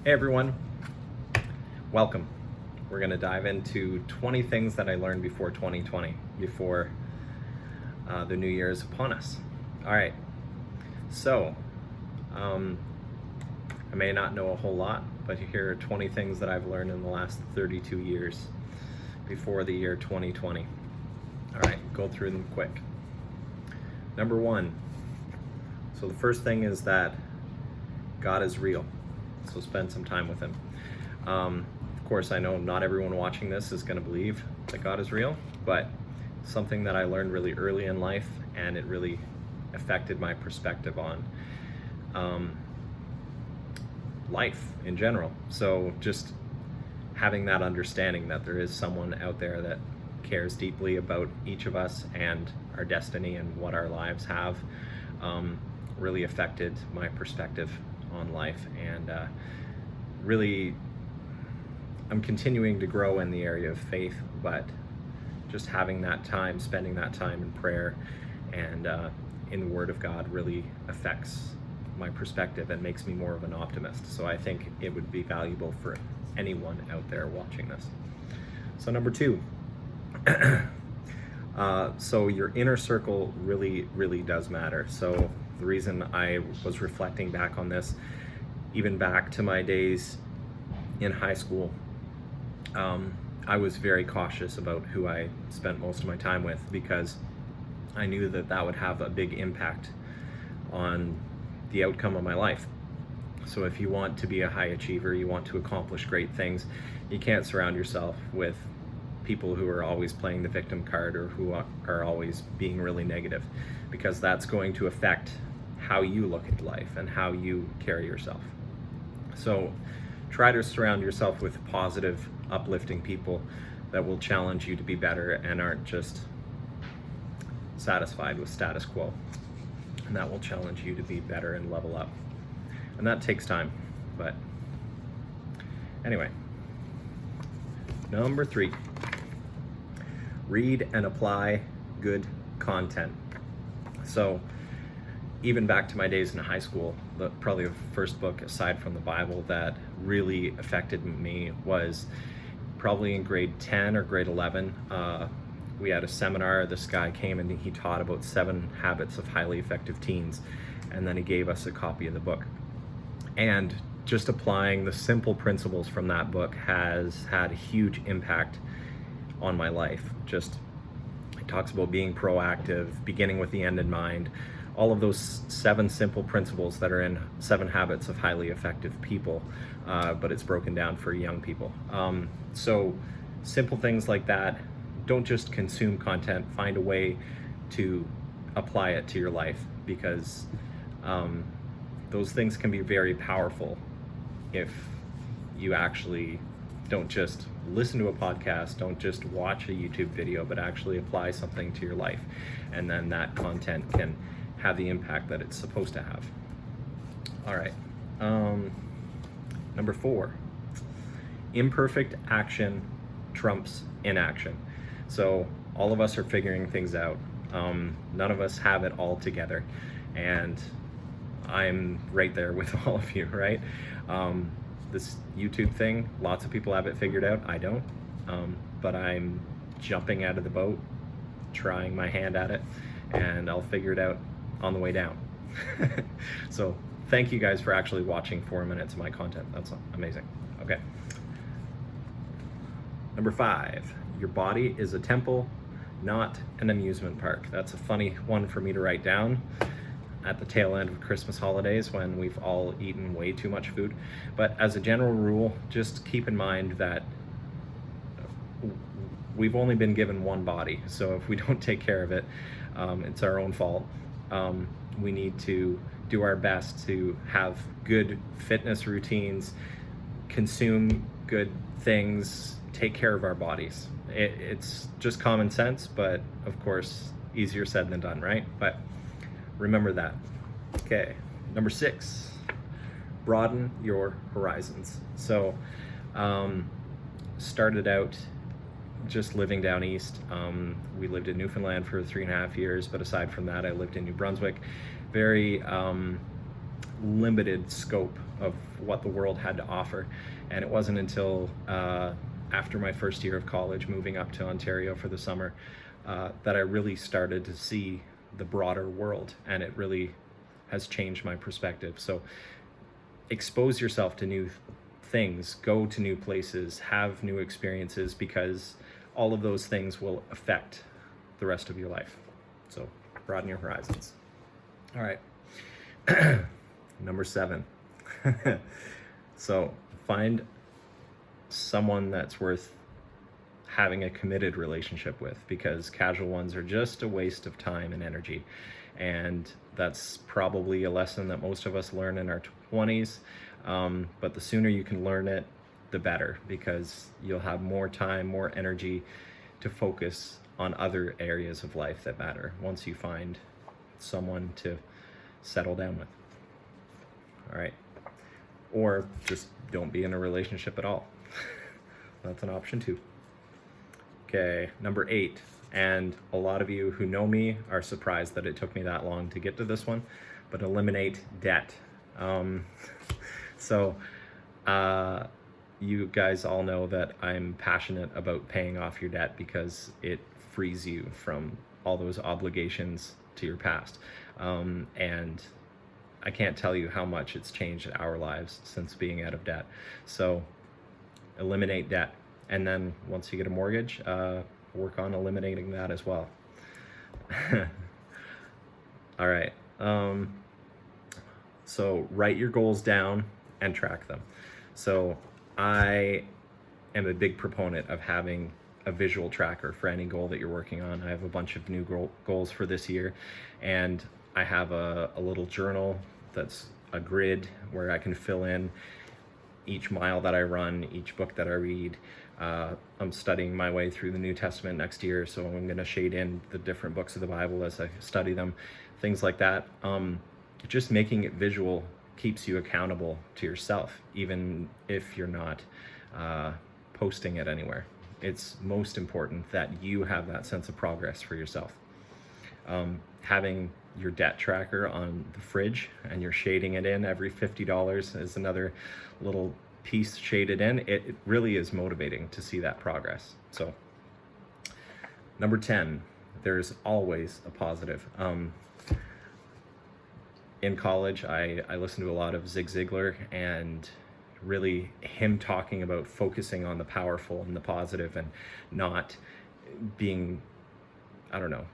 Hey everyone, welcome. We're going to dive into 20 things that I learned before 2020, before the new year is upon us. All right, so I may not know a whole lot, but here are 20 things that I've learned in the last 32 years before the year 2020. All right, go through them quick. Number one, so the first thing is that God is real. So spend some time with him. Of course, I know not everyone watching this is going to believe that God is real, but something that I learned really early in life, and it really affected my perspective on life in general. So just having that understanding that there is someone out there that cares deeply about each of us and our destiny and what our lives have really affected my perspective on life, and really I'm continuing to grow in the area of faith, but just having that time, spending that time in prayer and in the Word of God really affects my perspective and makes me more of an optimist. So I think it would be valuable for anyone out there watching this. So number two, so your inner circle really does matter. So the reason I was reflecting back on this, even back to my days in high school, I was very cautious about who I spent most of my time with, because I knew that that would have a big impact on the outcome of my life. So if you want to be a high achiever, you want to accomplish great things, you can't surround yourself with people who are always playing the victim card or who are always being really negative, because that's going to affect how you look at life and how you carry yourself. So try to surround yourself with positive, uplifting people that will challenge you to be better and aren't just satisfied with status quo. And that will challenge you to be better and level up. And that takes time, but anyway. Number three, read and apply good content. So even back to my days in high school, probably the first book aside from the Bible that really affected me was probably in grade 10 or grade 11. We had a seminar. This guy came and he taught about 7 habits of highly effective teens, and then he gave us a copy of the book. And just applying the simple principles from that book has had a huge impact on my life. Just, it talks about being proactive, beginning with the end in mind, all of those 7 simple principles that are in 7 habits of highly effective people, but it's broken down for young people. So simple things like that. Don't just consume content, find a way to apply it to your life, because those things can be very powerful if you actually don't just listen to a podcast, don't just watch a YouTube video, but actually apply something to your life. And then that content can have the impact that it's supposed to have. All right. Number 4, imperfect action trumps inaction. So all of us are figuring things out. None of us have it all together. And I'm right there with all of you, right? This YouTube thing, lots of people have it figured out. I don't. But I'm jumping out of the boat, trying my hand at it, and I'll figure it out on the way down. So thank you guys for actually watching 4 minutes of my content. That's amazing. Okay. Number 5, your body is a temple, not an amusement park. That's a funny one for me to write down at the tail end of Christmas holidays when we've all eaten way too much food. But as a general rule, just keep in mind that we've only been given one body. So if we don't take care of it, it's our own fault. We need to do our best to have good fitness routines, consume good things, take care of our bodies. It's just common sense, but of course, easier said than done, right? But remember that. Okay, number 6, broaden your horizons. So, started out just living down east. We lived in Newfoundland for 3.5 years, but aside from that, I lived in New Brunswick. Very limited scope of what the world had to offer. And it wasn't until after my first year of college, moving up to Ontario for the summer, that I really started to see the broader world, and it really has changed my perspective. So expose yourself to new things, go to new places, have new experiences, because all of those things will affect the rest of your life. So broaden your horizons. All right. Number 7. So find someone that's worth having a committed relationship with, because casual ones are just a waste of time and energy. And that's probably a lesson that most of us learn in our 20s. But the sooner you can learn it, the better, because you'll have more time, more energy to focus on other areas of life that matter once you find someone to settle down with. All right. Or just don't be in a relationship at all. That's an option too. Okay, number 8. And a lot of you who know me are surprised that it took me that long to get to this one, but eliminate debt. You guys all know that I'm passionate about paying off your debt, because it frees you from all those obligations to your past. And I can't tell you how much it's changed our lives since being out of debt. So eliminate debt. And then once you get a mortgage, work on eliminating that as well. All right. So write your goals down and track them. So I am a big proponent of having a visual tracker for any goal that you're working on. I have a bunch of new goals for this year, and I have a little journal that's a grid where I can fill in each mile that I run, each book that I read. I'm studying my way through the New Testament next year, so I'm going to shade in the different books of the Bible as I study them, things like that. Just making it visual keeps you accountable to yourself, even if you're not posting it anywhere. It's most important that you have that sense of progress for yourself. Having your debt tracker on the fridge and you're shading it in every $50 is another little piece shaded in. It really is motivating to see that progress. So number 10, there's always a positive. In college, I listened to a lot of Zig Ziglar, and really him talking about focusing on the powerful and the positive, and not being, I don't know,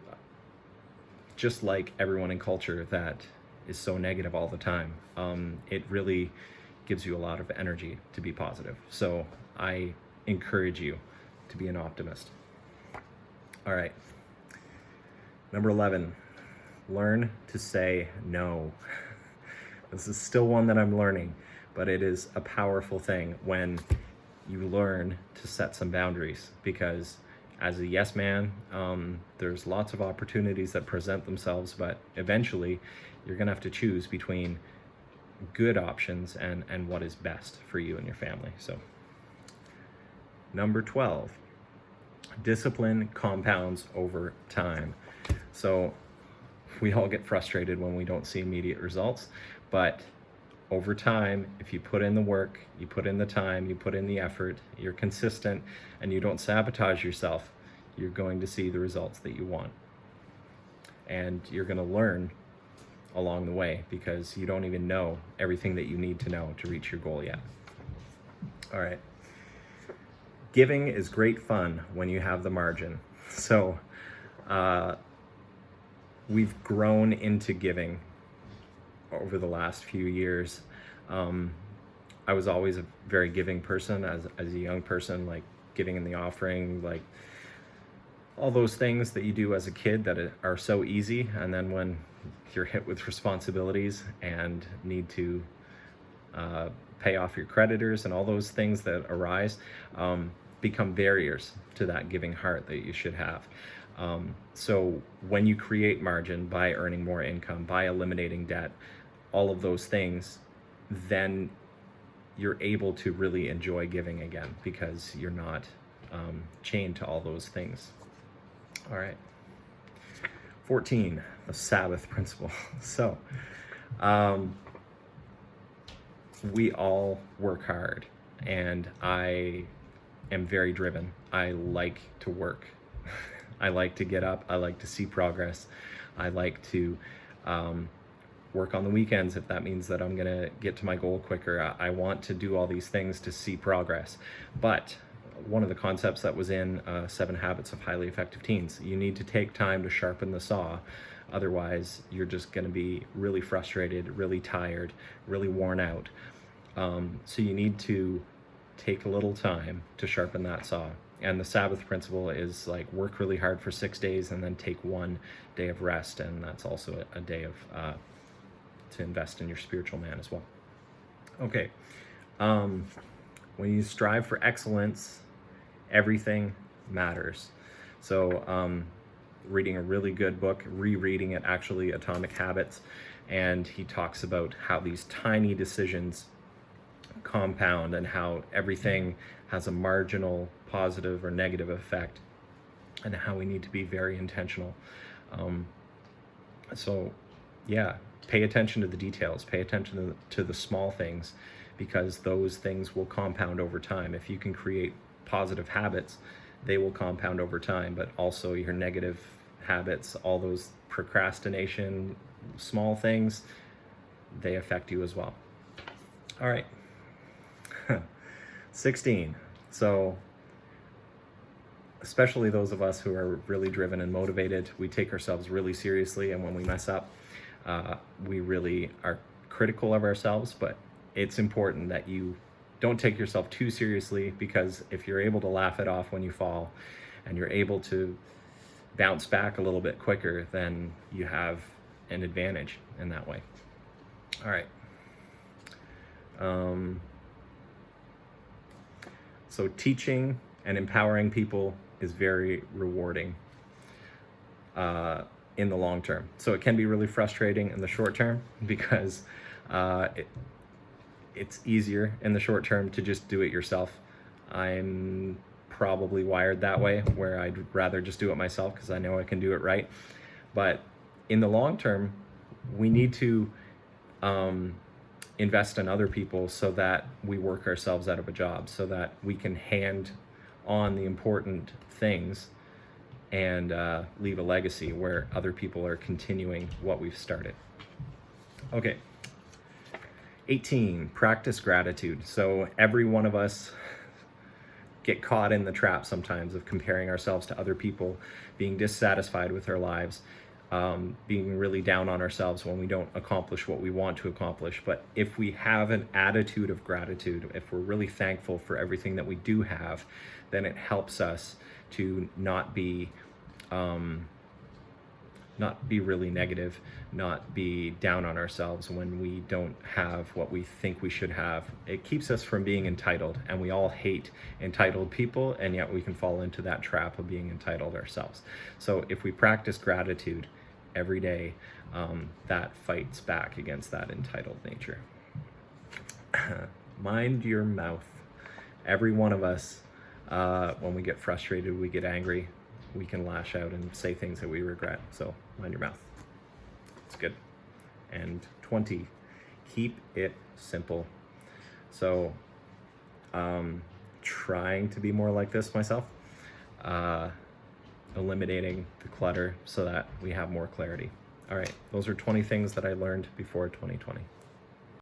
just like everyone in culture that is so negative all the time. It really gives you a lot of energy to be positive. So I encourage you to be an optimist. All right. Number 11, learn to say no. This is still one that I'm learning, but it is a powerful thing when you learn to set some boundaries, because as a yes man, there's lots of opportunities that present themselves, but eventually you're gonna have to choose between good options and what is best for you and your family. So number 12, discipline compounds over time. So we all get frustrated when we don't see immediate results, but over time, if you put in the work, you put in the time, you put in the effort, you're consistent, and you don't sabotage yourself, you're going to see the results that you want. And you're going to learn along the way, because you don't even know everything that you need to know to reach your goal yet. All right. Giving is great fun when you have the margin. So we've grown into giving over the last few years. I was always a very giving person as a young person, like giving in the offering, like all those things that you do as a kid that are so easy. And then when you're hit with responsibilities and need to pay off your creditors and all those things that arise, become barriers to that giving heart that you should have. So when you create margin by earning more income, by eliminating debt, all of those things, then you're able to really enjoy giving again, because you're not chained to all those things. All right. 14, the Sabbath Principle. So we all work hard, and I am very driven. I like to work. I like to get up. I like to see progress. I like to work on the weekends if that means that I'm going to get to my goal quicker. I want to do all these things to see progress. But one of the concepts that was in 7 Habits of Highly Effective Teens, you need to take time to sharpen the saw. Otherwise, you're just going to be really frustrated, really tired, really worn out. So you need to take a little time to sharpen that saw. And the Sabbath Principle is like work really hard for 6 days and then take 1 day of rest. And that's also a day of to invest in your spiritual man as well. Okay. When you strive for excellence, everything matters. So reading a really good book, rereading it actually, Atomic Habits, and he talks about how these tiny decisions compound and how everything has a marginal positive or negative effect, and how we need to be very intentional. So yeah, pay attention to the details, pay attention to the small things, because those things will compound over time. If you can create positive habits, they will compound over time, but also your negative habits, all those procrastination, small things, they affect you as well. All right. 16. So especially those of us who are really driven and motivated, we take ourselves really seriously, and when we mess up, we really are critical of ourselves. But it's important that you don't take yourself too seriously, because if you're able to laugh it off when you fall and you're able to bounce back a little bit quicker, then you have an advantage in that way. All right. So teaching and empowering people is very rewarding in the long term. So it can be really frustrating in the short term, because it's easier in the short term to just do it yourself. I'm probably wired that way, where I'd rather just do it myself because I know I can do it right. But in the long term, we need to invest in other people so that we work ourselves out of a job, so that we can hand on the important things and leave a legacy where other people are continuing what we've started. Okay. 18, practice gratitude. So every one of us get caught in the trap sometimes of comparing ourselves to other people, being dissatisfied with our lives, being really down on ourselves when we don't accomplish what we want to accomplish. But if we have an attitude of gratitude, if we're really thankful for everything that we do have, then it helps us to not be really negative, not be down on ourselves when we don't have what we think we should have. It keeps us from being entitled, and we all hate entitled people, and yet we can fall into that trap of being entitled ourselves. So if we practice gratitude every day, that fights back against that entitled nature. Mind your mouth. Every one of us, when we get frustrated, we get angry, we can lash out and say things that we regret. So mind your mouth. It's good. And 20, keep it simple. So trying to be more like this myself, eliminating the clutter so that we have more clarity. All right, those are 20 things that I learned before 2020.